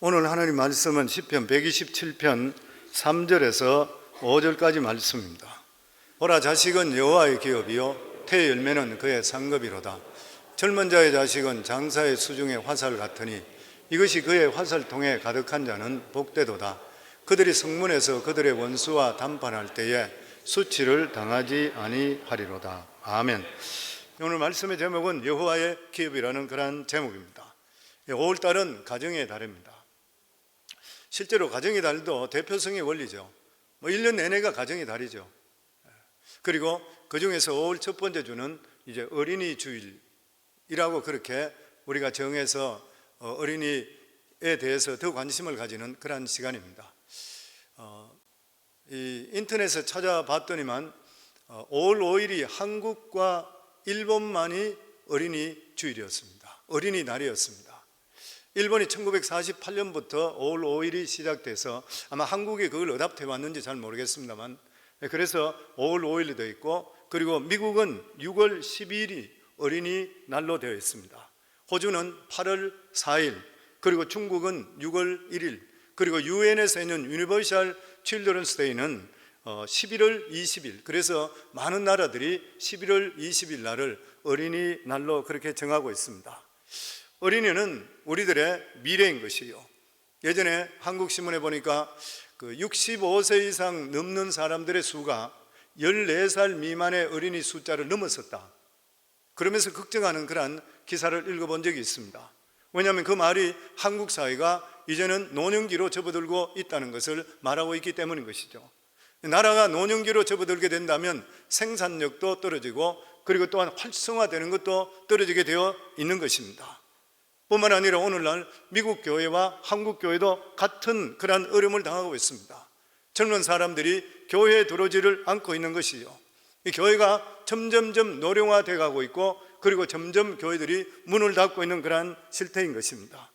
오늘 하나님 말씀은 시편 127편 3절에서 5절까지 말씀입니다. 보라, 자식은 여호와의 기업이요 태의 열매는 그의 상급이로다. 젊은 자의 자식은 장사의 수중의 화살 같으니 이것이 그의 화살통에 가득한 자는 복되도다. 그들이 성문에서 그들의 원수와 담판할 때에 수치를 당하지 아니하리로다. 아멘. 오늘 말씀의 제목은 여호와의 기업이라는 그런 제목입니다. 5월달은 가정의 달입니다. 실제로 가정의 달도 대표성의 원리죠. 1년 내내가 가정의 달이죠. 그리고 그 중에서 5월 첫 번째 주는 이제 어린이 주일이라고 그렇게 우리가 정해서 어린이에 대해서 더 관심을 가지는 그런 시간입니다. 이 인터넷에 찾아봤더니만 5월 5일이 한국과 일본만이 어린이 주일이었습니다. 어린이 날이었습니다. 일본이 1948년부터 5월 5일이 시작돼서 아마 한국에 그걸 어답해 왔는지 잘 모르겠습니다만, 그래서 5월 5일이 되어 있고, 그리고 미국은 6월 12일이 어린이날로 되어 있습니다. 호주는 8월 4일, 그리고 중국은 6월 1일, 그리고 유엔에서 있는 유니버셜 칠드런스 데이는 11월 20일. 그래서 많은 나라들이 11월 20일 날을 어린이날로 그렇게 정하고 있습니다. 어린이는 우리들의 미래인 것이요, 예전에 한국신문에 보니까 그 65세 이상 넘는 사람들의 수가 14살 미만의 어린이 숫자를 넘었었다, 그러면서 걱정하는 그런 기사를 읽어본 적이 있습니다. 왜냐하면 그 말이 한국 사회가 이제는 노년기로 접어들고 있다는 것을 말하고 있기 때문인 것이죠. 나라가 노년기로 접어들게 된다면 생산력도 떨어지고, 그리고 또한 활성화되는 것도 떨어지게 되어 있는 것입니다. 뿐만 아니라 오늘날 미국 교회와 한국 교회도 같은 그런 어려움을 당하고 있습니다. 젊은 사람들이 교회에 들어오지를 않고 있는 것이요, 이 교회가 점점점 노령화되어 가고 있고, 그리고 점점 교회들이 문을 닫고 있는 그런 실태인 것입니다.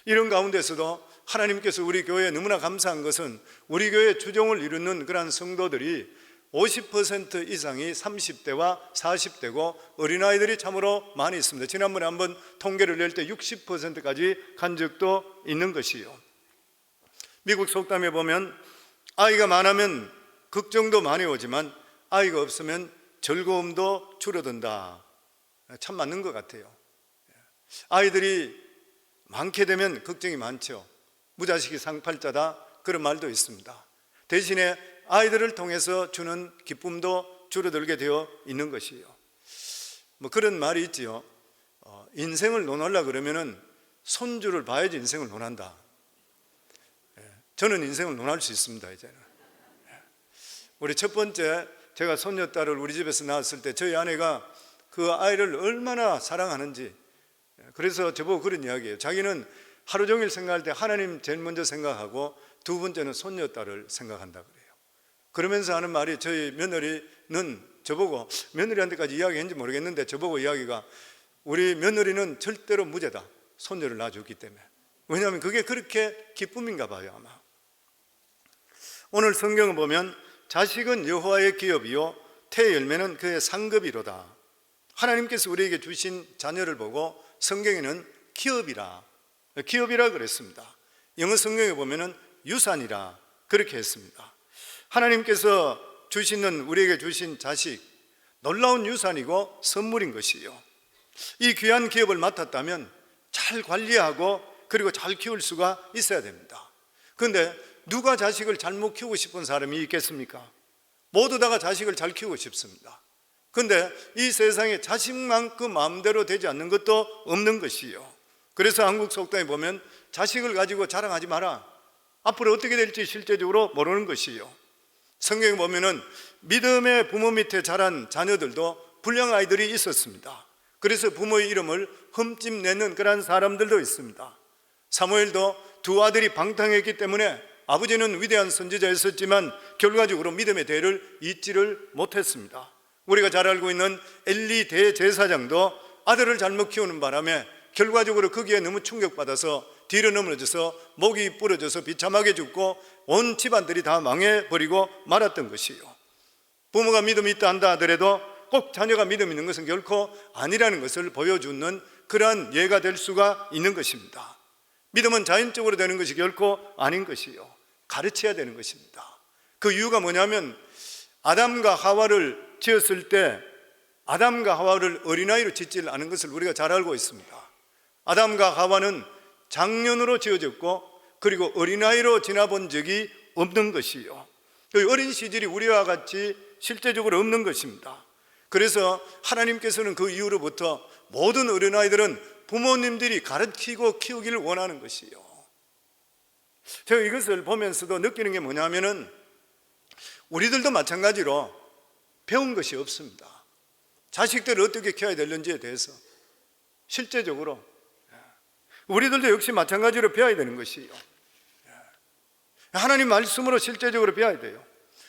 이런 가운데서도 하나님께서 우리 교회에 너무나 감사한 것은 우리 교회 주종을 이루는 그런 성도들이 50% 이상이 30대와 40대고 어린아이들이 참으로 많이 있습니다. 지난번에 한번 통계를 낼 때 60%까지 간 적도 있는 것이요, 미국 속담에 보면 아이가 많으면 걱정도 많이 오지만 아이가 없으면 즐거움도 줄어든다. 참 맞는 것 같아요. 아이들이 많게 되면 걱정이 많죠. 무자식이 상팔자다, 그런 말도 있습니다. 대신에 아이들을 통해서 주는 기쁨도 줄어들게 되어 있는 것이요, 그런 말이 있지요. 인생을 논하려 그러면은 손주를 봐야지 인생을 논한다. 저는 인생을 논할 수 있습니다. 이제는 우리 첫 번째, 제가 손녀딸을 우리 집에서 낳았을 때 저희 아내가 그 아이를 얼마나 사랑하는지, 그래서 저보고 그런 이야기예요. 자기는 하루 종일 생각할 때 하나님 제일 먼저 생각하고 두 번째는 손녀딸을 생각한다 그래요. 그러면서 하는 말이, 저희 며느리는 저보고, 며느리한테까지 이야기했는지 모르겠는데 저보고 이야기가, 우리 며느리는 절대로 무죄다, 손녀를 낳아줬기 때문에. 왜냐하면 그게 그렇게 기쁨인가 봐요, 아마. 오늘 성경을 보면 자식은 여호와의 기업이요 태의 열매는 그의 상급이로다. 하나님께서 우리에게 주신 자녀를 보고 성경에는 기업이라 그랬습니다. 영어 성경에 보면은 유산이라 그렇게 했습니다. 하나님께서 주시는, 우리에게 주신 자식, 놀라운 유산이고 선물인 것이요, 이 귀한 기업을 맡았다면 잘 관리하고 그리고 잘 키울 수가 있어야 됩니다. 그런데 누가 자식을 잘못 키우고 싶은 사람이 있겠습니까? 모두 다가 자식을 잘 키우고 싶습니다. 그런데 이 세상에 자식만큼 마음대로 되지 않는 것도 없는 것이요, 그래서 한국 속담에 보면 자식을 가지고 자랑하지 마라, 앞으로 어떻게 될지 실제적으로 모르는 것이요, 성경에 보면은 믿음의 부모 밑에 자란 자녀들도 불량 아이들이 있었습니다. 그래서 부모의 이름을 흠집내는 그런 사람들도 있습니다. 사무엘도 두 아들이 방탕했기 때문에 아버지는 위대한 선지자였었지만 결과적으로 믿음의 대를 잇지를 못했습니다. 우리가 잘 알고 있는 엘리 대제사장도 아들을 잘못 키우는 바람에 결과적으로 거기에 너무 충격받아서 뒤로 넘어져서 목이 부러져서 비참하게 죽고 온 집안들이 다 망해버리고 말았던 것이요, 부모가 믿음이 있다 한다 하더라도 꼭 자녀가 믿음 있는 것은 결코 아니라는 것을 보여주는 그러한 예가 될 수가 있는 것입니다. 믿음은 자연적으로 되는 것이 결코 아닌 것이요, 가르쳐야 되는 것입니다. 그 이유가 뭐냐면 아담과 하와를 지었을 때 아담과 하와를 어린아이로 짓지 않은 것을 우리가 잘 알고 있습니다. 아담과 하와는 장년으로 지어졌고 그리고 어린아이로 지나본 적이 없는 것이요, 그 어린 시절이 우리와 같이 실제적으로 없는 것입니다. 그래서 하나님께서는 그 이후로부터 모든 어린아이들은 부모님들이 가르치고 키우기를 원하는 것이요, 제가 이것을 보면서도 느끼는 게 뭐냐면은 우리들도 마찬가지로 배운 것이 없습니다. 자식들을 어떻게 키워야 되는지에 대해서 실제적으로 우리들도 역시 마찬가지로 배워야 되는 것이요, 하나님 말씀으로 실제적으로 배워야 돼요.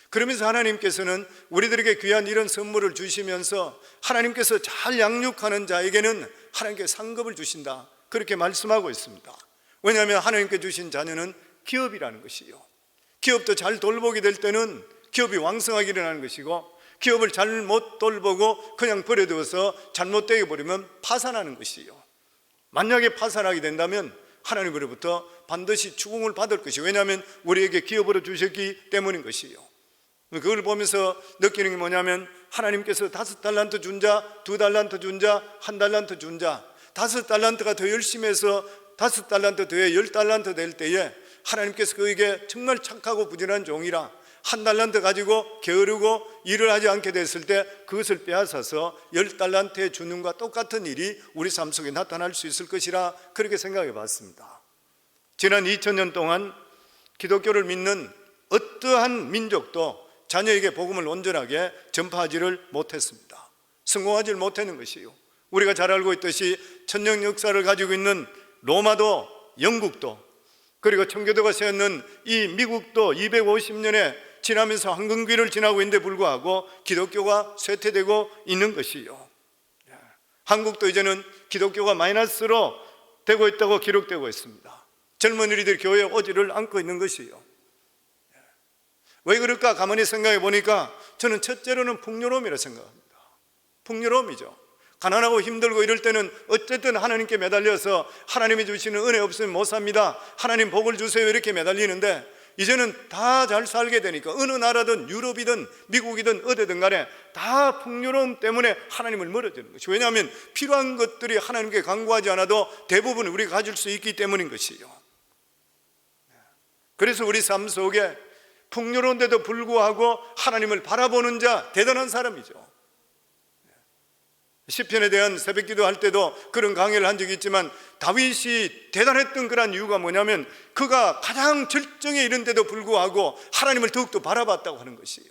그러면서 하나님께서는 우리들에게 귀한 이런 선물을 주시면서 하나님께서 잘 양육하는 자에게는 하나님께 상급을 주신다, 그렇게 말씀하고 있습니다. 왜냐하면 하나님께 주신 자녀는 기업이라는 것이요, 기업도 잘 돌보게 될 때는 기업이 왕성하게 일어나는 것이고, 기업을 잘못 돌보고 그냥 버려두어서 잘못되게 버리면 파산하는 것이요, 만약에 파산하게 된다면 하나님으로부터 반드시 추궁을 받을 것이요, 왜냐하면 우리에게 기업으로 주셨기 때문인 것이요. 그걸 보면서 느끼는 게 뭐냐면 하나님께서 5달란트 준 자, 2달란트 준 자, 1달란트 준 자, 5달란트가 더 열심히 해서 5달란트 더해 10달란트 될 때에 하나님께서 그에게 정말 착하고 부지런한 종이라 1달란트 가지고 게으르고 일을 하지 않게 됐을 때 그것을 빼앗아서 10달란트에 주는 것과 똑같은 일이 우리 삶 속에 나타날 수 있을 것이라, 그렇게 생각해 봤습니다. 지난 2000년 동안 기독교를 믿는 어떠한 민족도 자녀에게 복음을 온전하게 전파하지를 못했습니다. 성공하지를 못하는 것이요, 우리가 잘 알고 있듯이 천년 역사를 가지고 있는 로마도 영국도 그리고 청교도가 세웠는 이 미국도 250년에 지나면서 황금기를 지나고 있는데 불구하고 기독교가 쇠퇴되고 있는 것이요, 한국도 이제는 기독교가 마이너스로 되고 있다고 기록되고 있습니다. 젊은이들이 교회에 오지를 않고 있는 것이요. 왜 그럴까 가만히 생각해 보니까 저는 첫째로는 풍요로움이라 생각합니다. 풍요로움이죠. 가난하고 힘들고 이럴 때는 어쨌든 하나님께 매달려서 하나님이 주시는 은혜 없으면 못 삽니다, 하나님 복을 주세요, 이렇게 매달리는데 이제는 다 잘 살게 되니까 어느 나라든 유럽이든 미국이든 어디든 간에 다 풍요로움 때문에 하나님을 멀어지는 것이, 왜냐하면 필요한 것들이 하나님께 간구하지 않아도 대부분 우리가 가질 수 있기 때문인 것이요. 그래서 우리 삶 속에 풍요로운데도 불구하고 하나님을 바라보는 자, 대단한 사람이죠. 시편에 대한 새벽기도 할 때도 그런 강의를 한 적이 있지만 다윗이 대단했던 그런 이유가 뭐냐면 그가 가장 절정에 이른데도 불구하고 하나님을 더욱더 바라봤다고 하는 것이에요.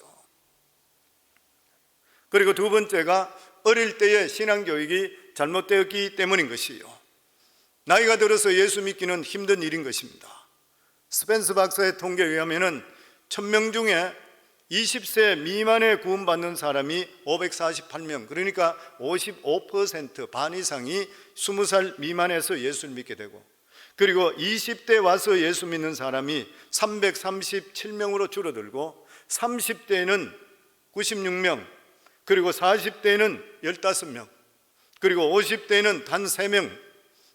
그리고 두 번째가 어릴 때의 신앙교육이 잘못되었기 때문인 것이에요. 나이가 들어서 예수 믿기는 힘든 일인 것입니다. 스펜스 박사의 통계에 의하면 1000명 중에 20세 미만에 구원받는 사람이 548명, 그러니까 55%, 반 이상이 20살 미만에서 예수를 믿게 되고, 그리고 20대 와서 예수 믿는 사람이 337명으로 줄어들고 30대에는 96명, 그리고 40대에는 15명, 그리고 50대에는 단 3명,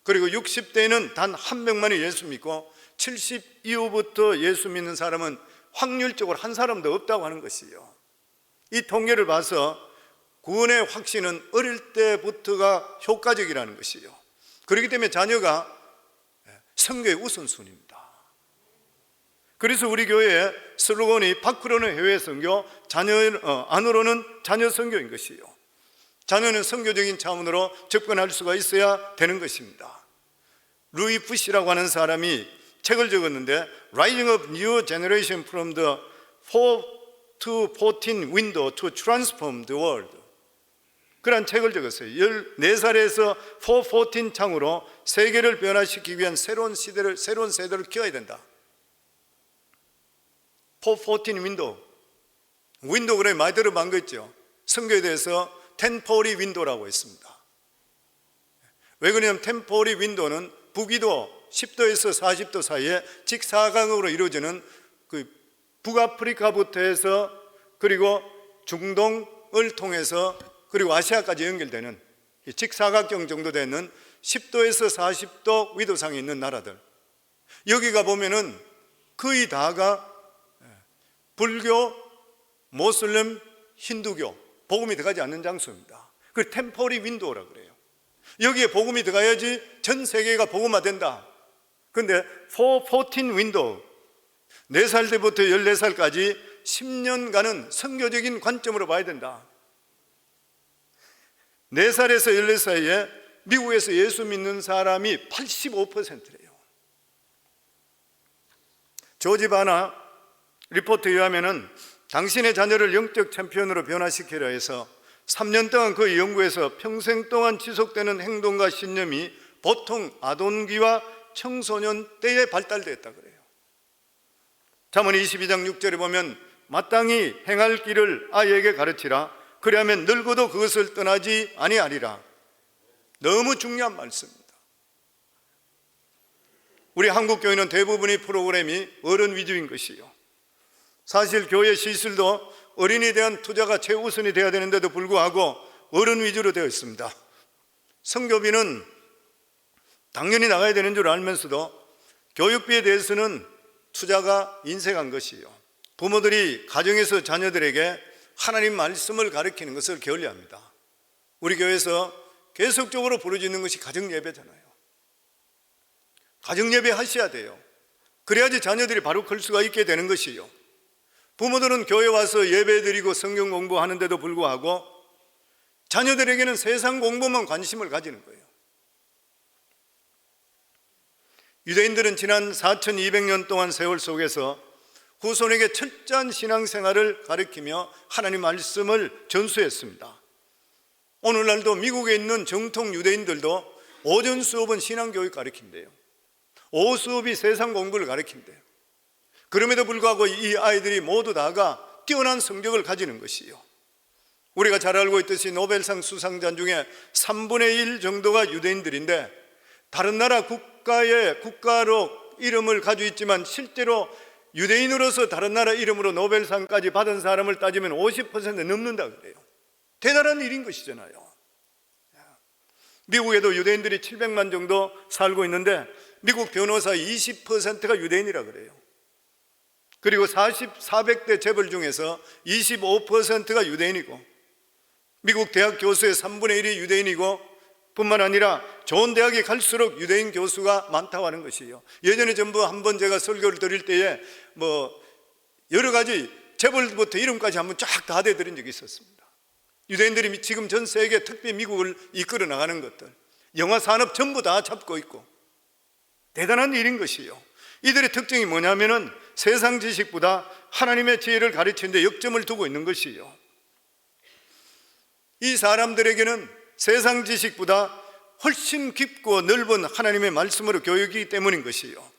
그리고 60대에는 단 1명만이 예수 믿고 70 이후부터 예수 믿는 사람은 확률적으로 한 사람도 없다고 하는 것이요. 이 통계를 봐서 구원의 확신은 어릴 때부터가 효과적이라는 것이요. 그렇기 때문에 자녀가 선교의 우선순위입니다. 그래서 우리 교회의 슬로건이 밖으로는 해외 선교, 안으로는 자녀 선교인 것이요. 자녀는 선교적인 차원으로 접근할 수가 있어야 되는 것입니다. 루이 푸시라고 하는 사람이 책을 적었는데 Rising of New Generation from the 4 to 14 Window to Transform the World, 그런 책을 적었어요. 14살에서 414 창으로 세계를 변화시키기 위한 새로운 세대를 키워야 된다. 414 윈도우, 윈도우 그래 많이 들어본 거 있죠. 선교에 대해서 템포리 윈도우라고 있습니다. 왜 그러냐면 템포리 윈도우는 북위도 10도에서 40도 사이에 직사각으로 이루어지는 그 북아프리카부터 해서 그리고 중동을 통해서 그리고 아시아까지 연결되는 직사각형 정도 되는 10도에서 40도 위도상에 있는 나라들, 여기가 보면은 거의 다가 불교, 모슬렘, 힌두교 복음이 들어가지 않는 장소입니다. 그 템포리 윈도우라 그래요. 여기에 복음이 들어가야지 전 세계가 복음화된다. 근데 14 윈도우, 4살 때부터 14살까지 10년간은 선교적인 관점으로 봐야 된다. 4살에서 14살 사이에 미국에서 예수 믿는 사람이 85%래요. 조지 바나 리포트에 의하면은 당신의 자녀를 영적 챔피언으로 변화시키려 해서 3년 동안 그 연구에서 평생 동안 지속되는 행동과 신념이 보통 아동기와 청소년 때에 발달됐다 그래요. 잠언 22장 6절에 보면 마땅히 행할 길을 아이에게 가르치라. 그리하면 늙어도 그것을 떠나지 아니하리라. 너무 중요한 말씀입니다. 우리 한국 교회는 대부분의 프로그램이 어른 위주인 것이요, 사실 교회 시설도 어린이에 대한 투자가 최우선이 되어야 되는데도 불구하고 어른 위주로 되어 있습니다. 선교비는 당연히 나가야 되는 줄 알면서도 교육비에 대해서는 투자가 인색한 것이요, 부모들이 가정에서 자녀들에게 하나님 말씀을 가르치는 것을 게을리합니다. 우리 교회에서 계속적으로 부르짖는 것이 가정예배잖아요. 가정예배 하셔야 돼요. 그래야지 자녀들이 바로 클 수가 있게 되는 것이요, 부모들은 교회 와서 예배드리고 성경 공부하는데도 불구하고 자녀들에게는 세상 공부만 관심을 가지는 거예요. 유대인들은 지난 4200년 동안 세월 속에서 후손에게 철저한 신앙생활을 가르치며 하나님 말씀을 전수했습니다. 오늘날도 미국에 있는 정통 유대인들도 오전 수업은 신앙교육 가르친대요. 오후 수업이 세상 공부를 가르친대요. 그럼에도 불구하고 이 아이들이 모두 다가 뛰어난 성적을 가지는 것이요, 우리가 잘 알고 있듯이 노벨상 수상자 중에 3분의 1 정도가 유대인들인데, 다른 나라 국가로 이름을 가지고 있지만 실제로 유대인으로서 다른 나라 이름으로 노벨상까지 받은 사람을 따지면 50% 넘는다 그래요. 대단한 일인 것이잖아요. 미국에도 유대인들이 700만 정도 살고 있는데 미국 변호사 20%가 유대인이라 그래요. 그리고 400대 재벌 중에서 25%가 유대인이고, 미국 대학 교수의 3분의 1이 유대인이고, 뿐만 아니라 좋은 대학에 갈수록 유대인 교수가 많다고 하는 것이에요. 예전에 전부 한번 제가 설교를 드릴 때에 여러 가지 재벌부터 이름까지 한번 쫙 다 대드린 적이 있었습니다. 유대인들이 지금 전 세계, 특히 미국을 이끌어 나가는 것들, 영화 산업 전부 다 잡고 있고 대단한 일인 것이에요. 이들의 특징이 뭐냐면은 세상 지식보다 하나님의 지혜를 가르치는데 역점을 두고 있는 것이에요. 이 사람들에게는 세상 지식보다 훨씬 깊고 넓은 하나님의 말씀으로 교육이기 때문인 것이에요.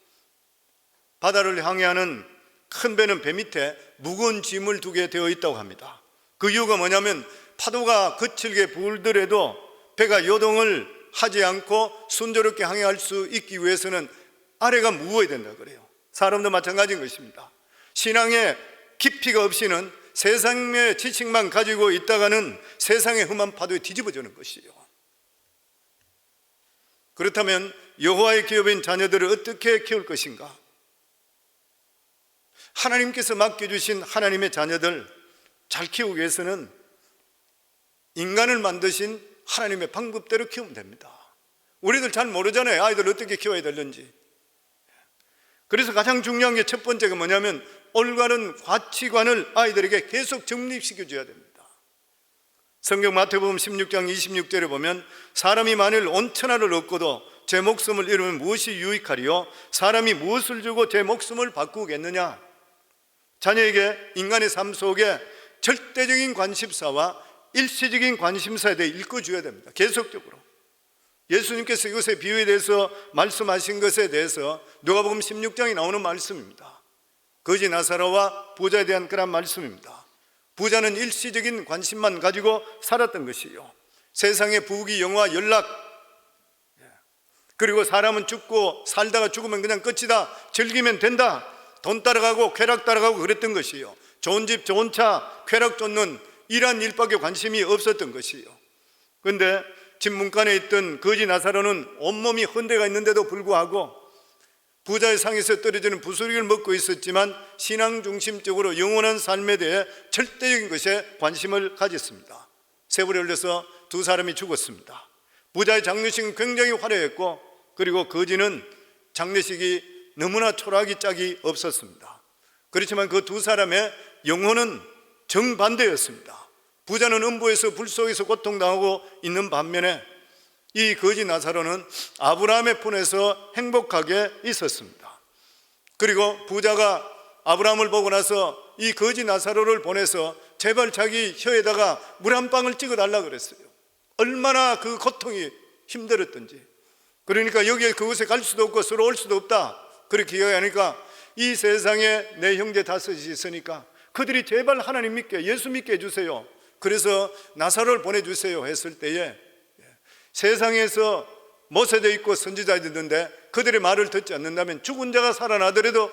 바다를 항해하는 큰 배는 배 밑에 무거운 짐을 두게 되어 있다고 합니다. 그 이유가 뭐냐면 파도가 거칠게 불더라도 배가 요동을 하지 않고 순조롭게 항해할 수 있기 위해서는 아래가 무거워야 된다 그래요. 사람도 마찬가지인 것입니다. 신앙의 깊이가 없이는 세상의 지식만 가지고 있다가는 세상의 험한 파도에 뒤집어지는 것이에요. 그렇다면 여호와의 기업인 자녀들을 어떻게 키울 것인가? 하나님께서 맡겨주신 하나님의 자녀들 잘 키우기 위해서는 인간을 만드신 하나님의 방법대로 키우면 됩니다. 우리들 잘 모르잖아요, 아이들 어떻게 키워야 되는지. 그래서 가장 중요한 게 첫 번째가 뭐냐면 올바른 가치관을 아이들에게 계속 정립시켜 줘야 됩니다. 성경 마태복음 16장 26절에 보면 사람이 만일 온 천하를 얻고도 제 목숨을 잃으면 무엇이 유익하리요? 사람이 무엇을 주고 제 목숨을 바꾸겠느냐? 자녀에게 인간의 삶 속에 절대적인 관심사와 일시적인 관심사에 대해 읽어줘야 됩니다. 계속적으로. 예수님께서 이것의 비유에 대해서 말씀하신 것에 대해서 누가복음 16장에 나오는 말씀입니다. 거지 나사로와 부자에 대한 그런 말씀입니다. 부자는 일시적인 관심만 가지고 살았던 것이요, 세상의 부귀 영화 연락, 그리고 사람은 죽고 살다가 죽으면 그냥 끝이다, 즐기면 된다, 돈 따라가고 쾌락 따라가고 그랬던 것이요, 좋은 집 좋은 차 쾌락 쫓는 이러한 일밖에 관심이 없었던 것이요. 그런데 집 문간에 있던 거지 나사로는 온몸이 헌데가 있는데도 불구하고 부자의 상에서 떨어지는 부스러기를 먹고 있었지만 신앙 중심적으로 영원한 삶에 대해 절대적인 것에 관심을 가졌습니다. 세월이 흘러서 두 사람이 죽었습니다. 부자의 장례식은 굉장히 화려했고, 그리고 거지는 장례식이 너무나 초라하기 짝이 없었습니다. 그렇지만 그 두 사람의 영혼은 정반대였습니다. 부자는 음부에서 불 속에서 고통당하고 있는 반면에 이 거지 나사로는 아브라함의 품에서 행복하게 있었습니다. 그리고 부자가 아브라함을 보고 나서 이 거지 나사로를 보내서 제발 자기 혀에다가 물 한 방울 찍어달라 그랬어요. 얼마나 그 고통이 힘들었던지. 그러니까 여기에 그곳에 갈 수도 없고 서로 올 수도 없다, 그렇게 이야기하니까 이 세상에 내 형제 다섯이 있으니까 그들이 제발 하나님 믿게, 예수 믿게 해주세요. 그래서 나사로를 보내주세요 했을 때에 세상에서 모세도 있고 선지자도 있는데 그들의 말을 듣지 않는다면 죽은 자가 살아나더라도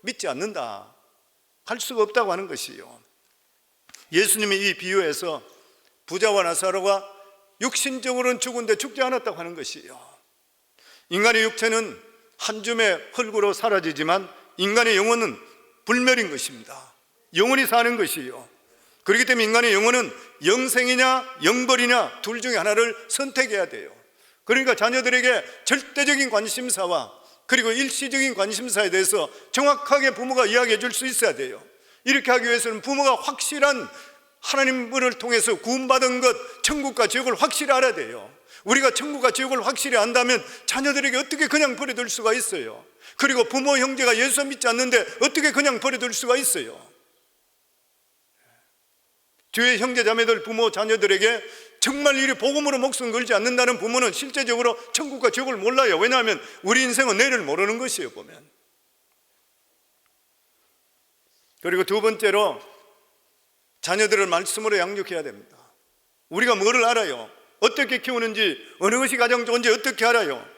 믿지 않는다, 할 수가 없다고 하는 것이요. 예수님이 이 비유에서 부자와 나사로가 육신적으로는 죽은데 죽지 않았다고 하는 것이요. 인간의 육체는 한 줌의 흙으로 사라지지만 인간의 영혼은 불멸인 것입니다. 영원히 사는 것이요. 그렇기 때문에 인간의 영혼은 영생이냐 영벌이냐 둘 중에 하나를 선택해야 돼요. 그러니까 자녀들에게 절대적인 관심사와 그리고 일시적인 관심사에 대해서 정확하게 부모가 이야기해 줄 수 있어야 돼요. 이렇게 하기 위해서는 부모가 확실한 하나님을 통해서 구원받은 것, 천국과 지옥을 확실히 알아야 돼요. 우리가 천국과 지옥을 확실히 안다면 자녀들에게 어떻게 그냥 버려둘 수가 있어요. 그리고 부모 형제가 예수 믿지 않는데 어떻게 그냥 버려둘 수가 있어요. 주의 형제 자매들 부모 자녀들에게 정말 이리 복음으로 목숨 걸지 않는다는 부모는 실제적으로 천국과 지옥을 몰라요. 왜냐하면 우리 인생은 내일을 모르는 것이에요, 보면. 그리고 두 번째로 자녀들을 말씀으로 양육해야 됩니다. 우리가 뭐를 알아요? 어떻게 키우는지, 어느 것이 가장 좋은지 어떻게 알아요?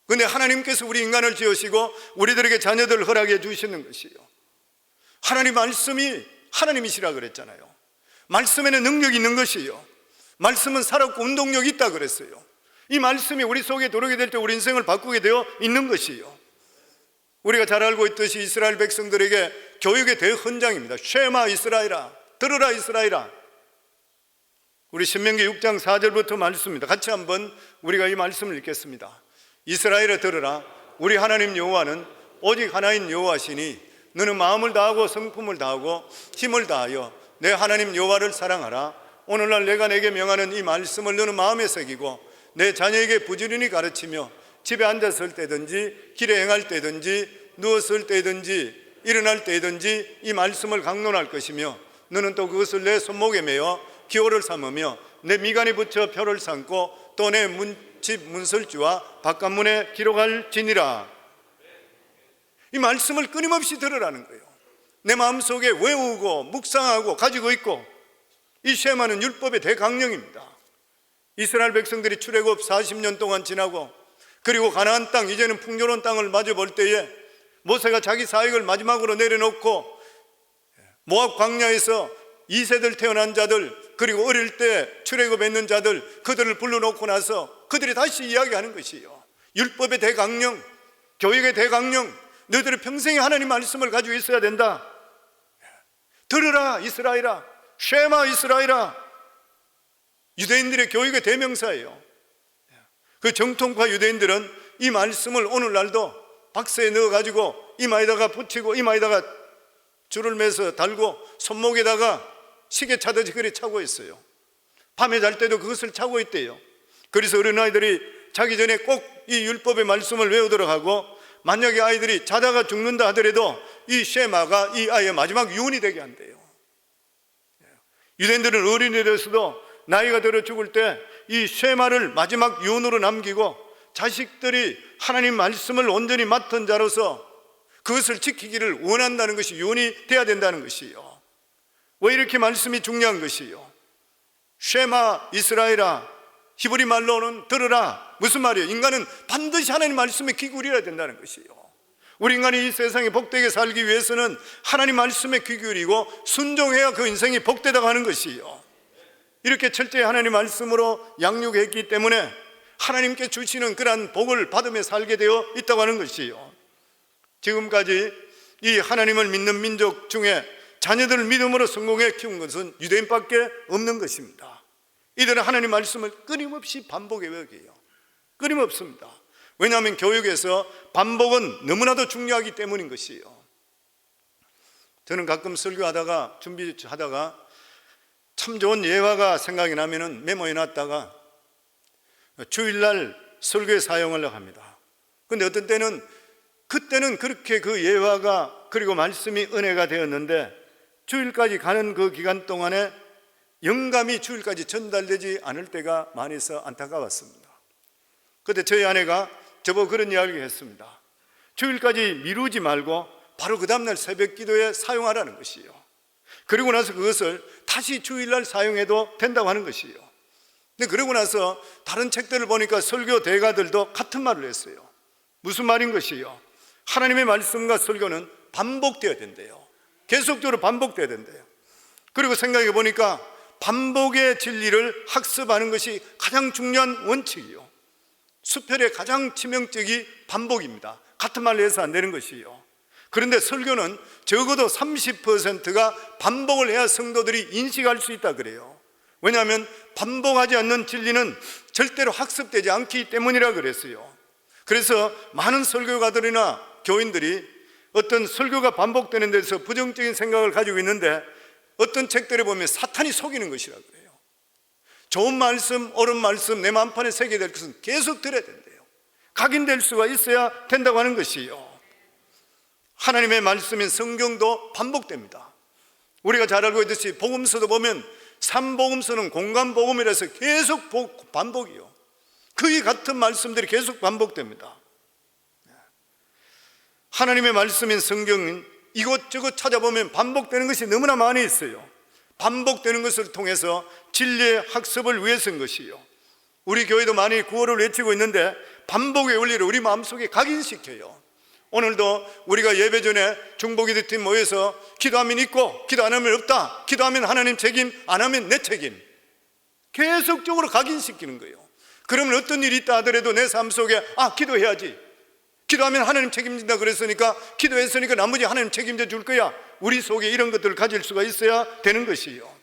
그런데 하나님께서 우리 인간을 지으시고 우리들에게 자녀들을 허락해 주시는 것이에요. 하나님 말씀이 하나님이시라 그랬잖아요. 말씀에는 능력이 있는 것이에요. 말씀은 살았고 운동력이 있다 그랬어요. 이 말씀이 우리 속에 들어오게 될 때 우리 인생을 바꾸게 되어 있는 것이에요. 우리가 잘 알고 있듯이 이스라엘 백성들에게 교육의 대헌장입니다. 쉐마 이스라엘아, 들으라 이스라엘아. 우리 신명기 6장 4절부터 말씀입니다. 같이 한번 우리가 이 말씀을 읽겠습니다. 이스라엘아 들으라, 우리 하나님 여호와는 오직 하나인 여호와시니 너는 마음을 다하고 성품을 다하고 힘을 다하여 내 하나님 여호와를 사랑하라. 오늘날 내가 내게 명하는 이 말씀을 너는 마음에 새기고 내 자녀에게 부지런히 가르치며 집에 앉았을 때든지 길에 행할 때든지 누웠을 때든지 일어날 때든지 이 말씀을 강론할 것이며 너는 또 그것을 내 손목에 매어 기호를 삼으며 내 미간에 붙여 표를 삼고 또 내 집 문설주와 바깥문에 기록할지니라. 이 말씀을 끊임없이 들으라는 거예요. 내 마음속에 외우고 묵상하고 가지고 있고, 이 쉐마는 율법의 대강령입니다. 이스라엘 백성들이 출애굽 40년 동안 지나고 그리고 가나안 땅, 이제는 풍요로운 땅을 마주 볼 때에 모세가 자기 사역을 마지막으로 내려놓고 모압 광야에서 2세들 태어난 자들, 그리고 어릴 때 출애굽했는 자들, 그들을 불러놓고 나서 그들이 다시 이야기하는 것이에요. 율법의 대강령, 교육의 대강령, 너희들이 평생에 하나님 말씀을 가지고 있어야 된다. 들으라 이스라엘아, 쉐마 이스라엘아. 유대인들의 교육의 대명사예요. 그 정통파 유대인들은 이 말씀을 오늘날도 박스에 넣어가지고 이마에다가 붙이고 이마에다가 줄을 매서 달고 손목에다가 시계 차듯이 그리 차고 있어요. 밤에 잘 때도 그것을 차고 있대요. 그래서 어린아이들이 자기 전에 꼭 이 율법의 말씀을 외우도록 하고, 만약에 아이들이 자다가 죽는다 하더라도 이 쉐마가 이 아이의 마지막 유언이 되게 한대요. 유대인들은 어린이들에서도 나이가 들어 죽을 때 이 쉐마를 마지막 유언으로 남기고 자식들이 하나님 말씀을 온전히 맡은 자로서 그것을 지키기를 원한다는 것이 유언이 돼야 된다는 것이에요. 왜 이렇게 말씀이 중요한 것이에요? 쉐마 이스라엘아, 히브리 말로는 들으라. 무슨 말이에요? 인간은 반드시 하나님 말씀에 귀 기울여야 된다는 것이에요. 우리 인간이 이 세상에 복되게 살기 위해서는 하나님 말씀에 귀 기울이고 순종해야 그 인생이 복되다고 하는 것이에요. 이렇게 철저히 하나님 말씀으로 양육했기 때문에 하나님께 주시는 그러한 복을 받으며 살게 되어 있다고 하는 것이요, 지금까지 이 하나님을 믿는 민족 중에 자녀들을 믿음으로 성공해 키운 것은 유대인밖에 없는 것입니다. 이들은 하나님 말씀을 끊임없이 반복해 외워요. 끊임없습니다. 왜냐하면 교육에서 반복은 너무나도 중요하기 때문인 것이에요. 저는 가끔 설교하다가 준비하다가 참 좋은 예화가 생각이 나면은 메모해 놨다가 주일날 설교에 사용하려고 합니다. 그런데 어떤 때는 그때는 그렇게 그 예화가 그리고 말씀이 은혜가 되었는데 주일까지 가는 그 기간 동안에 영감이 주일까지 전달되지 않을 때가 많아서 안타까웠습니다. 그때 저희 아내가 저보고 그런 이야기를 했습니다. 주일까지 미루지 말고 바로 그 다음날 새벽 기도에 사용하라는 것이요, 그리고 나서 그것을 다시 주일날 사용해도 된다고 하는 것이요. 근데 그러고 나서 다른 책들을 보니까 설교 대가들도 같은 말을 했어요. 무슨 말인 것이요? 하나님의 말씀과 설교는 반복되어야 된대요. 계속적으로 반복되어야 된대요. 그리고 생각해 보니까 반복의 진리를 학습하는 것이 가장 중요한 원칙이요, 수필의 가장 치명적이 반복입니다. 같은 말로 해서 안 되는 것이요. 그런데 설교는 적어도 30%가 반복을 해야 성도들이 인식할 수 있다 그래요. 왜냐하면 반복하지 않는 진리는 절대로 학습되지 않기 때문이라 그랬어요. 그래서 많은 설교가들이나 교인들이 어떤 설교가 반복되는 데서 부정적인 생각을 가지고 있는데 어떤 책들에 보면 사탄이 속이는 것이라 그래요. 좋은 말씀, 옳은 말씀 내 마음판에 새게 될 것은 계속 들어야 된대요. 각인될 수가 있어야 된다고 하는 것이요. 하나님의 말씀인 성경도 반복됩니다. 우리가 잘 알고 있듯이 복음서도 보면 3복음서는 공간복음이라서 계속 반복이요, 거의 같은 말씀들이 계속 반복됩니다. 하나님의 말씀인 성경은 이것저것 찾아보면 반복되는 것이 너무나 많이 있어요. 반복되는 것을 통해서 진리의 학습을 위해서인 것이요, 우리 교회도 많이 구호를 외치고 있는데 반복의 원리를 우리 마음속에 각인시켜요. 오늘도 우리가 예배 전에 중보기도팀 모여서 기도하면 있고 기도 안 하면 없다, 기도하면 하나님 책임, 안 하면 내 책임, 계속적으로 각인시키는 거예요. 그러면 어떤 일이 있다 하더라도 내 삶 속에 기도해야지, 기도하면 하나님 책임진다 그랬으니까 기도했으니까 나머지 하나님 책임져 줄 거야, 우리 속에 이런 것들을 가질 수가 있어야 되는 것이에요.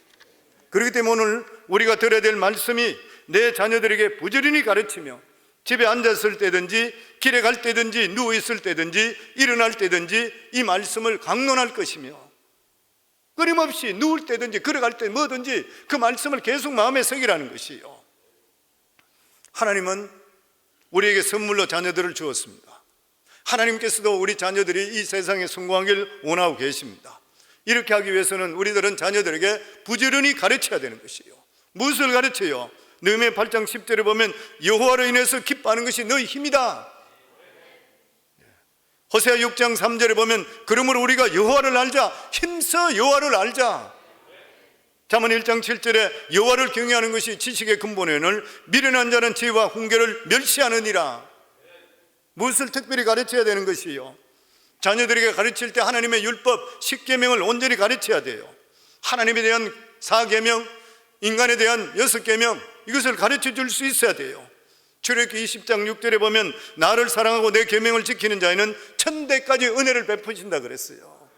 그렇기 때문에 오늘 우리가 들어야 될 말씀이 내 자녀들에게 부지런히 가르치며 집에 앉았을 때든지 길에 갈 때든지 누워있을 때든지 일어날 때든지 이 말씀을 강론할 것이며 끊임없이 누울 때든지 걸어갈 때 뭐든지 그 말씀을 계속 마음에 새기라는 것이에요. 하나님은 우리에게 선물로 자녀들을 주었습니다. 하나님께서도 우리 자녀들이 이 세상에 성공하길 원하고 계십니다. 이렇게 하기 위해서는 우리들은 자녀들에게 부지런히 가르쳐야 되는 것이에요. 무엇을 가르쳐요? 느헤미야 8장 10절에 보면 여호와로 인해서 기뻐하는 것이 너희 힘이다. 호세아 6장 3절에 보면 그러므로 우리가 여호와를 알자, 힘써 여호와를 알자. 잠언 1장 7절에 여호와를 경외하는 것이 지식의 근본에는 미련한 자는 지혜와 훈계를 멸시하느니라. 무엇을 특별히 가르쳐야 되는 것이요? 자녀들에게 가르칠 때 하나님의 율법 10계명을 온전히 가르쳐야 돼요. 하나님에 대한 4계명, 인간에 대한 6계명, 이것을 가르쳐 줄 수 있어야 돼요. 출애굽기 20장 6절에 보면 나를 사랑하고 내 계명을 지키는 자에는 천대까지 은혜를 베푸신다 그랬어요.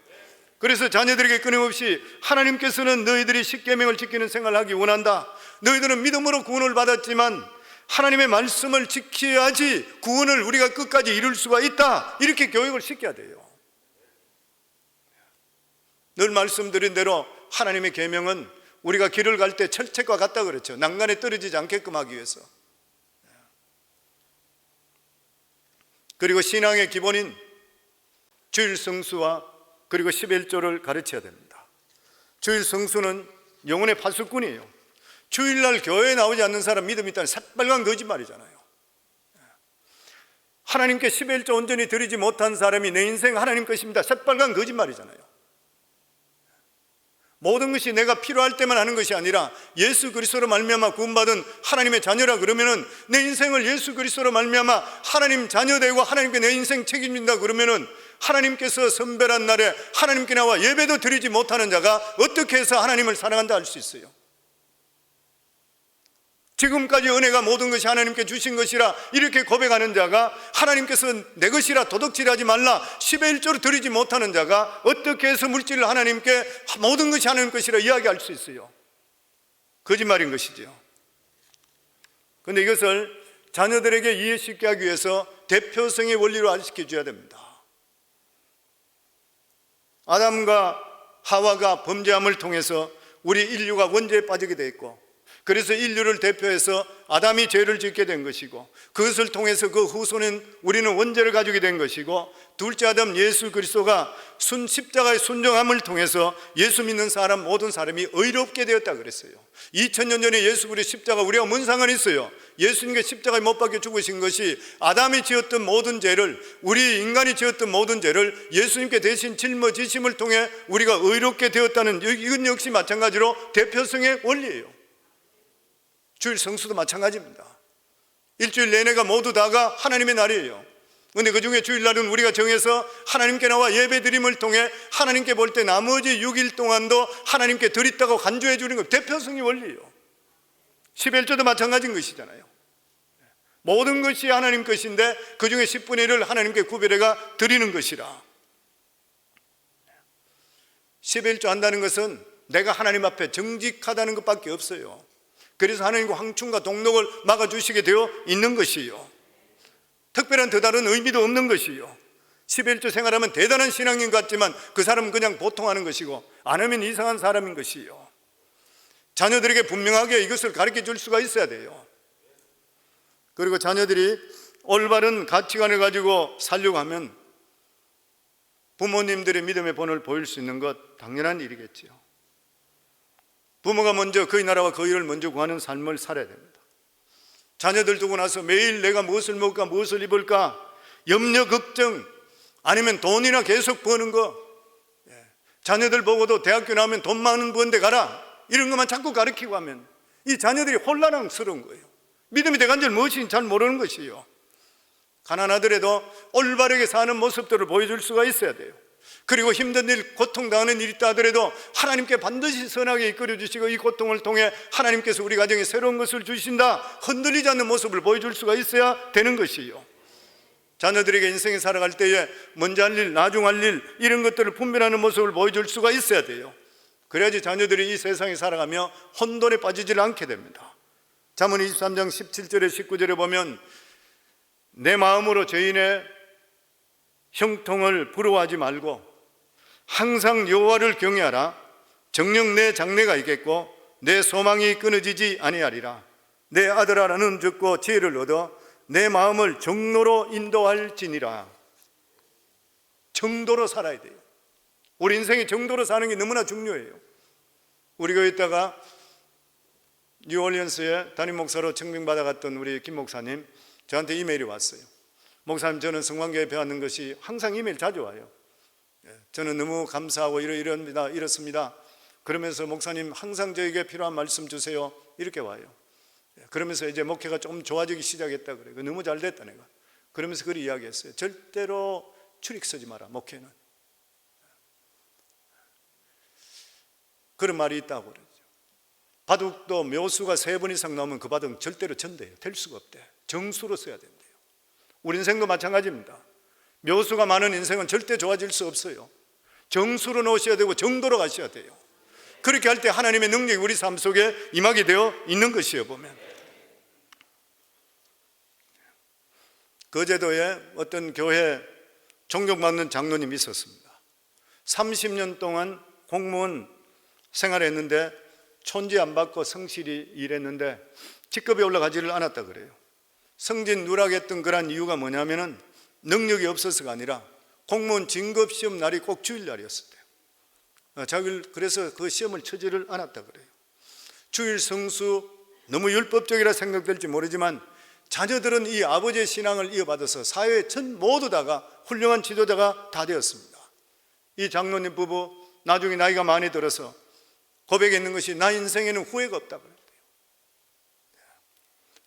그래서 자녀들에게 끊임없이 하나님께서는 너희들이 10계명을 지키는 생활을 하기 원한다, 너희들은 믿음으로 구원을 받았지만 하나님의 말씀을 지켜야지 구원을 우리가 끝까지 이룰 수가 있다, 이렇게 교육을 시켜야 돼요. 늘 말씀드린 대로 하나님의 계명은 우리가 길을 갈 때 철책과 같다 그랬죠. 난간에 떨어지지 않게끔 하기 위해서. 그리고 신앙의 기본인 주일 성수와 그리고 11조를 가르쳐야 됩니다. 주일 성수는 영혼의 파수꾼이에요. 주일날 교회에 나오지 않는 사람 믿음이 있다는 새빨간 거짓말이잖아요. 하나님께 11조 온전히 드리지 못한 사람이 내 인생 하나님 것입니다, 새빨간 거짓말이잖아요. 모든 것이 내가 필요할 때만 하는 것이 아니라 예수 그리스도로 말미암아 구원받은 하나님의 자녀라 그러면은 내 인생을 예수 그리스도로 말미암아 하나님 자녀 되고 하나님께 내 인생 책임진다 그러면은 하나님께서 선별한 날에 하나님께 나와 예배도 드리지 못하는 자가 어떻게 해서 하나님을 사랑한다 할 수 있어요? 지금까지 은혜가 모든 것이 하나님께 주신 것이라 이렇게 고백하는 자가, 하나님께서 내 것이라 도둑질하지 말라 10의 1조로 드리지 못하는 자가 어떻게 해서 물질을 하나님께, 모든 것이 하나님 것이라 이야기할 수 있어요? 거짓말인 것이죠. 그런데 이것을 자녀들에게 이해 쉽게 하기 위해서 대표성의 원리로 알려시켜 줘야 됩니다. 아담과 하와가 범죄함을 통해서 우리 인류가 원죄에 빠지게 되었고, 그래서 인류를 대표해서 아담이 죄를 짓게 된 것이고, 그것을 통해서 그 후손인 우리는 원죄를 가지게 된 것이고, 둘째 아담 예수 그리스도가 십자가의 순종함을 통해서 예수 믿는 사람, 모든 사람이 의롭게 되었다 그랬어요. 2000년 전에 예수 그리스도 십자가, 우리가 뭔 상관이 있어요? 예수님께 십자가에 못 박혀 죽으신 것이 아담이 지었던 모든 죄를, 우리 인간이 지었던 모든 죄를 예수님께 대신 짊어지심을 통해 우리가 의롭게 되었다는, 이건 역시 마찬가지로 대표성의 원리예요. 주일 성수도 마찬가지입니다. 일주일 내내가 모두 다가 하나님의 날이에요. 그런데 그 중에 주일날은 우리가 정해서 하나님께 나와 예배드림을 통해 하나님께 볼 때 나머지 6일 동안도 하나님께 드렸다고 간주해 주는 것, 대표성의 원리예요. 11조도 마찬가지인 것이잖아요. 모든 것이 하나님 것인데 그 중에 10분의 1을 하나님께 구별해가 드리는 것이라. 11조 한다는 것은 내가 하나님 앞에 정직하다는 것밖에 없어요. 그래서 하나님과 황충과 동록을 막아주시게 되어 있는 것이요, 특별한 더 다른 의미도 없는 것이요. 11조 생활하면 대단한 신앙인 같지만 그 사람은 그냥 보통 하는 것이고, 안 하면 이상한 사람인 것이요. 자녀들에게 분명하게 이것을 가르쳐 줄 수가 있어야 돼요. 그리고 자녀들이 올바른 가치관을 가지고 살려고 하면 부모님들의 믿음의 본을 보일 수 있는 것 당연한 일이겠지요. 부모가 먼저 그의 나라와 그의 일을 먼저 구하는 삶을 살아야 됩니다. 자녀들 두고 나서 매일 내가 무엇을 먹을까, 무엇을 입을까 염려, 걱정, 아니면 돈이나 계속 버는 거, 자녀들 보고도 대학교 나오면 돈 많은 부원데 가라, 이런 것만 자꾸 가르치고 하면 이 자녀들이 혼란스러운 거예요. 믿음이 대간 줄 무엇인지 잘 모르는 것이요. 가난하더라도 올바르게 사는 모습들을 보여줄 수가 있어야 돼요. 그리고 힘든 일, 고통당하는 일이 있다 하더라도 하나님께 반드시 선하게 이끌어 주시고, 이 고통을 통해 하나님께서 우리 가정에 새로운 것을 주신다, 흔들리지 않는 모습을 보여줄 수가 있어야 되는 것이요. 자녀들에게 인생에 살아갈 때에 먼저 할 일, 나중 할 일, 이런 것들을 분별하는 모습을 보여줄 수가 있어야 돼요. 그래야지 자녀들이 이 세상에 살아가며 혼돈에 빠지질 않게 됩니다. 잠언 23장 17절에 19절에 보면, 내 마음으로 죄인의 형통을 부러워하지 말고 항상 여호와를 경외하라. 정녕 내 장래가 있겠고 내 소망이 끊어지지 아니하리라. 내 아들아, 나는 듣고 지혜를 얻어 내 마음을 정로로 인도할지니라. 정도로 살아야 돼요. 우리 인생이 정도로 사는 게 너무나 중요해요. 우리 교회에 있다가 뉴올리언스에 담임 목사로 청빙받아 갔던 우리 김 목사님, 저한테 이메일이 왔어요. 목사님, 저는 성광교회 배웠는 것이, 항상 이메일 자주 와요. 저는 너무 감사하고 이렇습니다. 그러면서 목사님, 항상 저에게 필요한 말씀 주세요, 이렇게 와요. 그러면서 이제 목회가 좀 좋아지기 시작했다 그래요. 너무 잘 됐다 내가. 그러면서 그리 이야기했어요. 절대로 출익 쓰지 마라, 목회는. 그런 말이 있다고 그러죠. 바둑도 묘수가 3번 이상 나오면 그 바둑은 절대로 전대요. 될 수가 없대. 정수로 써야 된대요. 우리 인생도 마찬가지입니다. 묘수가 많은 인생은 절대 좋아질 수 없어요. 정수로 놓으셔야 되고 정도로 가셔야 돼요. 그렇게 할 때 하나님의 능력이 우리 삶 속에 임하게 되어 있는 것이에요. 보면 거제도에 어떤 교회 존경받는 장로님이 있었습니다. 30년 동안 공무원 생활했는데 촌지 안 받고 성실히 일했는데 직급이 올라가지를 않았다 그래요. 성진 누락했던 그런 이유가 뭐냐면은 능력이 없어서가 아니라 공무원 진급시험 날이 꼭 주일날이었어요. 그래서 그 시험을 치지를 않았다 그래요. 주일 성수 너무 율법적이라 생각될지 모르지만 자녀들은 이 아버지의 신앙을 이어받아서 사회 전 모두 다가 훌륭한 지도자가 다 되었습니다. 이 장로님 부부 나중에 나이가 많이 들어서 고백했는 것이, 나 인생에는 후회가 없다 그랬대요.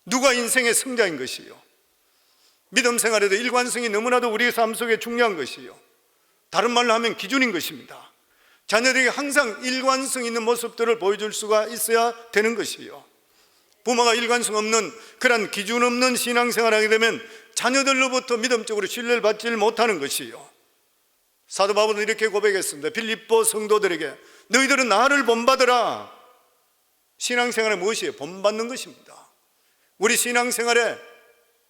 누가 인생의 승자인 것이요, 믿음 생활에도 일관성이 너무나도 우리 삶 속에 중요한 것이요, 다른 말로 하면 기준인 것입니다. 자녀들에게 항상 일관성 있는 모습들을 보여줄 수가 있어야 되는 것이요. 부모가 일관성 없는 그런 기준 없는 신앙생활을 하게 되면 자녀들로부터 믿음적으로 신뢰를 받지 못하는 것이요. 사도 바울은 이렇게 고백했습니다. 빌립보 성도들에게 너희들은 나를 본받으라. 신앙생활은 무엇이에요? 본받는 것입니다. 우리 신앙생활에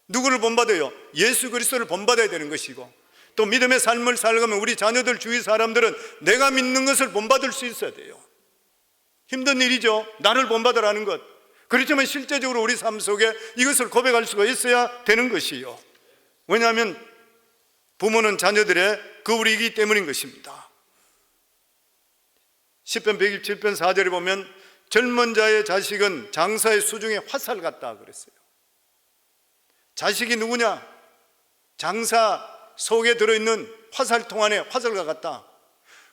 누구를 본받아요? 예수 그리스도를 본받아야 되는 것이고, 또 믿음의 삶을 살아가면 우리 자녀들 주위 사람들은 내가 믿는 것을 본받을 수 있어야 돼요. 힘든 일이죠. 나를 본받으라는 것. 그렇지만 실제적으로 우리 삶 속에 이것을 고백할 수가 있어야 되는 것이요. 왜냐하면 부모는 자녀들의 거울이기 때문인 것입니다. 시편 127편 4절에 보면 젊은 자의 자식은 장사의 수중에 화살 같다 그랬어요. 자식이 누구냐? 장사 속에 들어있는 화살통 안에 화살과 같다.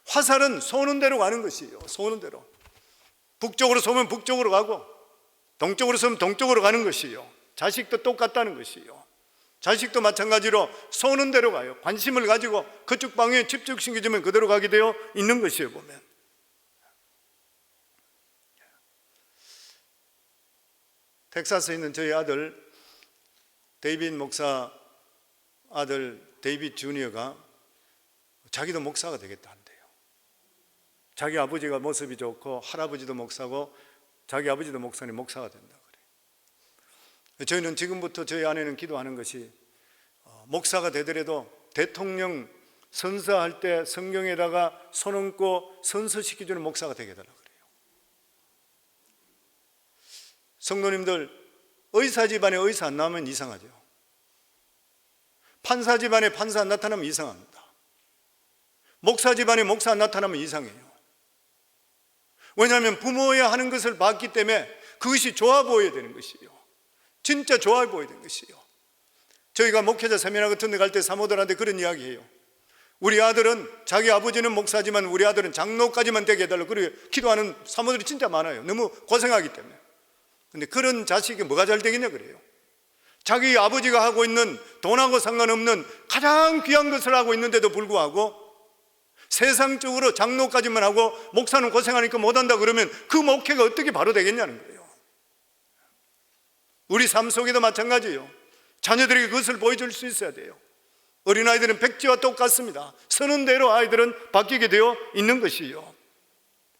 화살은 쏘는 대로 가는 것이에요. 쏘는 대로. 북쪽으로 쏘면 북쪽으로 가고 동쪽으로 쏘면 동쪽으로 가는 것이에요. 자식도 똑같다는 것이에요. 자식도 마찬가지로 쏘는 대로 가요. 관심을 가지고 그쪽 방향에 집중시키면 그대로 가게 되어 있는 것이에요. 보면 텍사스에 있는 저희 아들 데이빗 목사 아들 데이빗 주니어가 자기도 목사가 되겠다 한대요. 자기 아버지가 모습이 좋고 할아버지도 목사고 자기 아버지도 목사님 목사가 된다 그래요. 저희는 지금부터 저희 아내는 기도하는 것이 목사가 되더라도 대통령 선서할 때 성경에다가 손 얹고 선서시켜주는 목사가 되게 해달라고 그래요. 성도님들, 의사 집안에 의사 안 나오면 이상하죠. 판사 집안에 판사 안 나타나면 이상합니다. 목사 집안에 목사 안 나타나면 이상해요. 왜냐하면 부모야 하는 것을 봤기 때문에 그것이 좋아 보여야 되는 것이에요. 진짜 좋아 보여야 되는 것이에요. 저희가 목회자 세미나 같은 데 갈 때 사모들한테 그런 이야기 해요. 우리 아들은 자기 아버지는 목사지만 우리 아들은 장로까지만 되게 해달라고 그렇게 기도하는 사모들이 진짜 많아요. 너무 고생하기 때문에. 근데 그런 자식이 뭐가 잘 되겠냐 그래요. 자기 아버지가 하고 있는 돈하고 상관없는 가장 귀한 것을 하고 있는데도 불구하고 세상적으로 장로까지만 하고 목사는 고생하니까 못한다 그러면 그 목회가 어떻게 바로 되겠냐는 거예요. 우리 삶 속에도 마찬가지예요. 자녀들에게 그것을 보여줄 수 있어야 돼요. 어린아이들은 백지와 똑같습니다. 서는 대로 아이들은 바뀌게 되어 있는 것이요.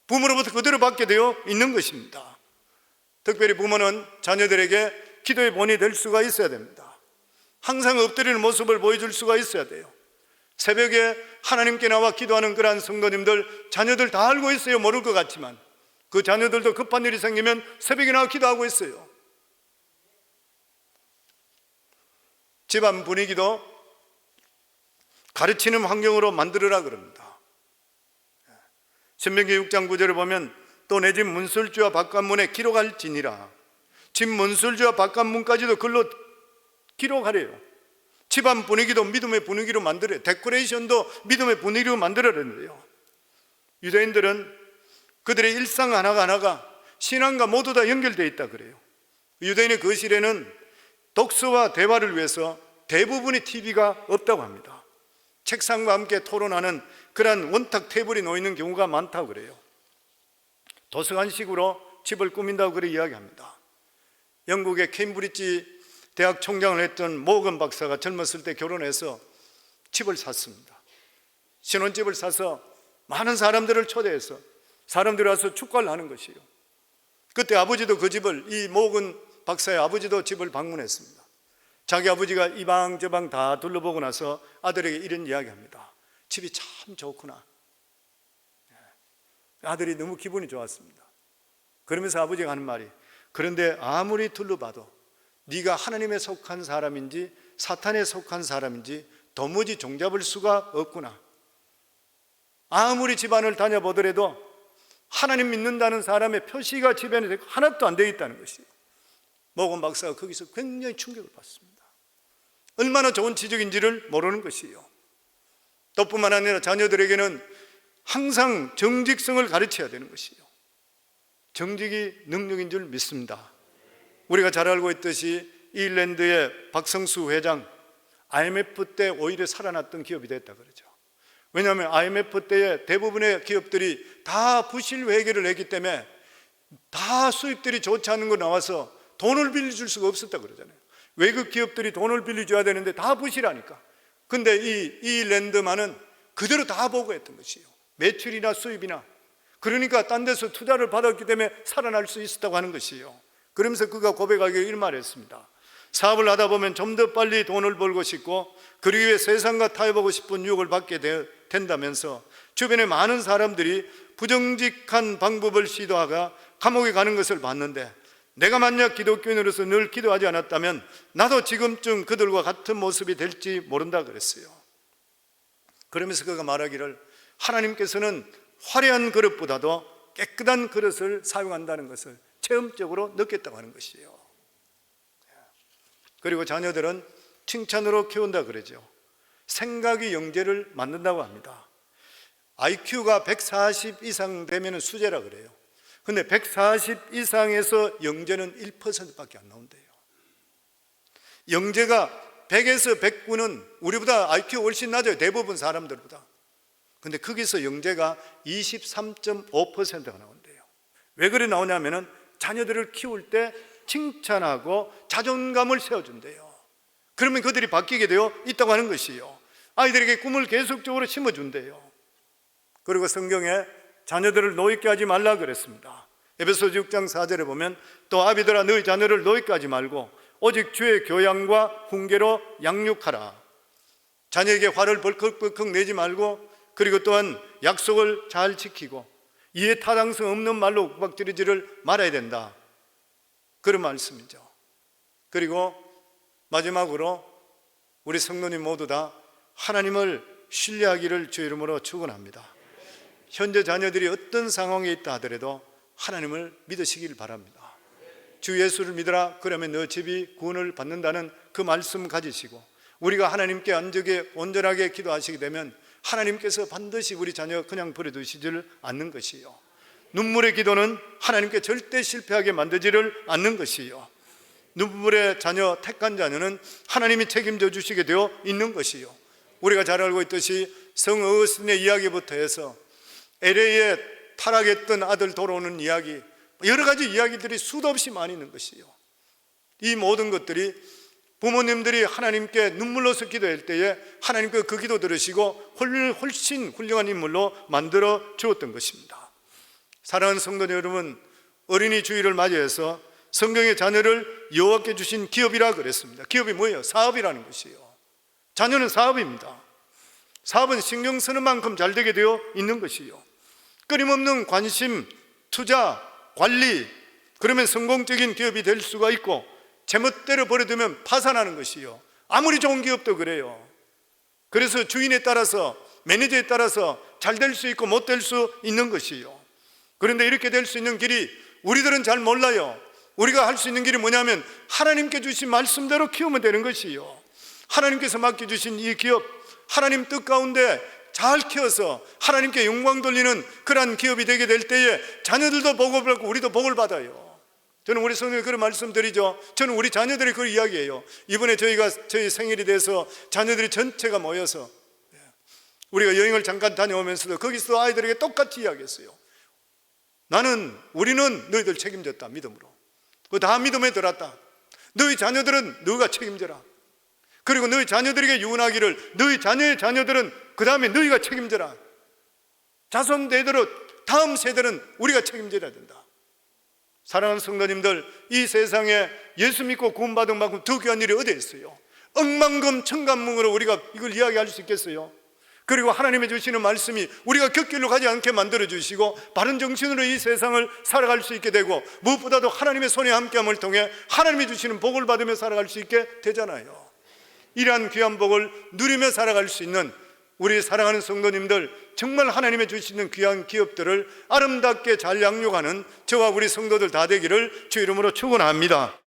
부모로부터 그대로 받게 되어 있는 것입니다. 특별히 부모는 자녀들에게 기도의 본이 될 수가 있어야 됩니다. 항상 엎드리는 모습을 보여줄 수가 있어야 돼요. 새벽에 하나님께 나와 기도하는 그러한 성도님들, 자녀들 다 알고 있어요. 모를 것 같지만 그 자녀들도 급한 일이 생기면 새벽에 나와 기도하고 있어요. 집안 분위기도 가르치는 환경으로 만들으라 그럽니다. 신명기 6장 9절을 보면 또 내 집 문설주와 바깥문에 기록할지니라. 집 문설주와 바깥문까지도 글로 기록하래요. 집안 분위기도 믿음의 분위기로 만들어요. 데코레이션도 믿음의 분위기로 만들어내는데요. 유대인들은 그들의 일상 하나가 신앙과 모두 다 연결되어 있다 그래요. 유대인의 거실에는 독서와 대화를 위해서 대부분의 TV가 없다고 합니다. 책상과 함께 토론하는 그러한 원탁 테이블이 놓이는 경우가 많다고 그래요. 도서관식으로 집을 꾸민다고 그렇게 이야기합니다. 영국의 케임브리지 대학 총장을 했던 모건 박사가 젊었을 때 결혼해서 집을 샀습니다. 신혼집을 사서 많은 사람들을 초대해서 사람들이 와서 축가를 하는 것이에요. 그때 아버지도 그 집을, 이 모건 박사의 아버지도 집을 방문했습니다. 자기 아버지가 이 방 저 방 다 둘러보고 나서 아들에게 이런 이야기합니다. 집이 참 좋구나. 아들이 너무 기분이 좋았습니다. 그러면서 아버지가 하는 말이, 그런데 아무리 둘러봐도 네가 하나님에 속한 사람인지 사탄에 속한 사람인지 도무지 종잡을 수가 없구나. 아무리 집안을 다녀보더라도 하나님 믿는다는 사람의 표시가 집안에 하나도 안 되어 있다는 것이에요. 모건 박사가 거기서 굉장히 충격을 받습니다. 얼마나 좋은 지적인지를 모르는 것이에요. 또 뿐만 아니라 자녀들에게는 항상 정직성을 가르쳐야 되는 것이에요. 정직이 능력인 줄 믿습니다. 우리가 잘 알고 있듯이 아일랜드의 박성수 회장, IMF 때 오히려 살아났던 기업이 됐다 그러죠. 왜냐하면 IMF 때에 대부분의 기업들이 다 부실 회계를 했기 때문에 다 수입들이 좋지 않은 거 나와서 돈을 빌려줄 수가 없었다 그러잖아요. 외국 기업들이 돈을 빌려줘야 되는데 다 부실하니까. 근데 이 랜드만은 그대로 다 보고했던 것이에요. 매출이나 수입이나. 그러니까 딴 데서 투자를 받았기 때문에 살아날 수 있었다고 하는 것이에요. 그러면서 그가 고백하기를 이런 말을 했습니다. 사업을 하다 보면 좀 더 빨리 돈을 벌고 싶고 그러기 위해 세상과 타협하고 싶은 유혹을 받게 된다면서 주변에 많은 사람들이 부정직한 방법을 시도하가 감옥에 가는 것을 봤는데 내가 만약 기독교인으로서 늘 기도하지 않았다면 나도 지금쯤 그들과 같은 모습이 될지 모른다 그랬어요. 그러면서 그가 말하기를 하나님께서는 화려한 그릇보다도 깨끗한 그릇을 사용한다는 것을 체험적으로 느꼈다고 하는 것이에요. 그리고 자녀들은 칭찬으로 키운다 그러죠. 생각이 영재를 만든다고 합니다. IQ가 140 이상 되면 수재라 그래요. 근데 140 이상에서 영재는 1%밖에 안 나온대요. 영재가 100에서 109는 우리보다 IQ 훨씬 낮아요. 대부분 사람들보다. 근데 거기서 영재가 23.5%가 나온대요. 왜 그래 나오냐면은 자녀들을 키울 때 칭찬하고 자존감을 세워준대요. 그러면 그들이 바뀌게 되어 있다고 하는 것이에요. 아이들에게 꿈을 계속적으로 심어준대요. 그리고 성경에 자녀들을 노엽게 하지 말라 그랬습니다. 에베소서 6장 4절에 보면 또 아비들아 너희 자녀를 노엽게 하지 말고 오직 주의 교양과 훈계로 양육하라. 자녀에게 화를 벌컥벌컥 내지 말고 그리고 또한 약속을 잘 지키고 이해 타당성 없는 말로 윽박지르지를 말아야 된다. 그런 말씀이죠. 그리고 마지막으로 우리 성도님 모두 다 하나님을 신뢰하기를 주 이름으로 축원합니다. 현재 자녀들이 어떤 상황에 있다 하더라도 하나님을 믿으시길 바랍니다. 주 예수를 믿으라 그러면 너 집이 구원을 받는다는 그 말씀 가지시고 우리가 하나님께 온전하게 기도하시게 되면 하나님께서 반드시 우리 자녀 그냥 버려두시지를 않는 것이요. 눈물의 기도는 하나님께 절대 실패하게 만들지를 않는 것이요. 눈물의 자녀, 택한 자녀는 하나님이 책임져 주시게 되어 있는 것이요. 우리가 잘 알고 있듯이 성 어거스틴의 이야기부터 해서 LA에 타락했던 아들 돌아오는 이야기, 여러 가지 이야기들이 수도 없이 많이 있는 것이요. 이 모든 것들이 부모님들이 하나님께 눈물로서 기도할 때에 하나님께 그 기도 들으시고 훨씬 훌륭한 인물로 만들어 주었던 것입니다. 사랑하는 성도 여러분, 어린이 주일을 맞이해서 성경의 자녀를 여호와께 주신 기업이라 그랬습니다. 기업이 뭐예요? 사업이라는 것이에요. 자녀는 사업입니다. 사업은 신경 쓰는 만큼 잘 되게 되어 있는 것이요. 끊임없는 관심, 투자, 관리, 그러면 성공적인 기업이 될 수가 있고 제멋대로 버려두면 파산하는 것이요. 아무리 좋은 기업도 그래요. 그래서 주인에 따라서 매니저에 따라서 잘 될 수 있고 못 될 수 있는 것이요. 그런데 이렇게 될 수 있는 길이 우리들은 잘 몰라요. 우리가 할 수 있는 길이 뭐냐면 하나님께 주신 말씀대로 키우면 되는 것이요. 하나님께서 맡겨주신 이 기업, 하나님 뜻 가운데 잘 키워서 하나님께 영광 돌리는 그러한 기업이 되게 될 때에 자녀들도 복을 받고 우리도 복을 받아요. 저는 우리 성도님 그런 말씀 드리죠. 저는 우리 자녀들이 그걸 이야기해요. 이번에 저희 생일이 돼서 자녀들이 전체가 모여서 우리가 여행을 잠깐 다녀오면서도 거기서 아이들에게 똑같이 이야기했어요. 우리는 너희들 책임졌다. 믿음으로. 그거 다 믿음에 들었다. 너희 자녀들은 너희가 책임져라. 그리고 너희 자녀들에게 유언하기를 너희 자녀의 자녀들은 그 다음에 너희가 책임져라. 자손 대대로 다음 세대는 우리가 책임져야 된다. 사랑하는 성도님들, 이 세상에 예수 믿고 구원받은 만큼 더 귀한 일이 어디에 있어요? 억만금 천간문으로 우리가 이걸 이야기할 수 있겠어요? 그리고 하나님이 주시는 말씀이 우리가 곁길로 가지 않게 만들어주시고 바른 정신으로 이 세상을 살아갈 수 있게 되고 무엇보다도 하나님의 손에 함께함을 통해 하나님이 주시는 복을 받으며 살아갈 수 있게 되잖아요. 이러한 귀한 복을 누리며 살아갈 수 있는 우리 사랑하는 성도님들, 정말 하나님의 주시는 귀한 기업들을 아름답게 잘 양육하는 저와 우리 성도들 다 되기를 주 이름으로 축원합니다.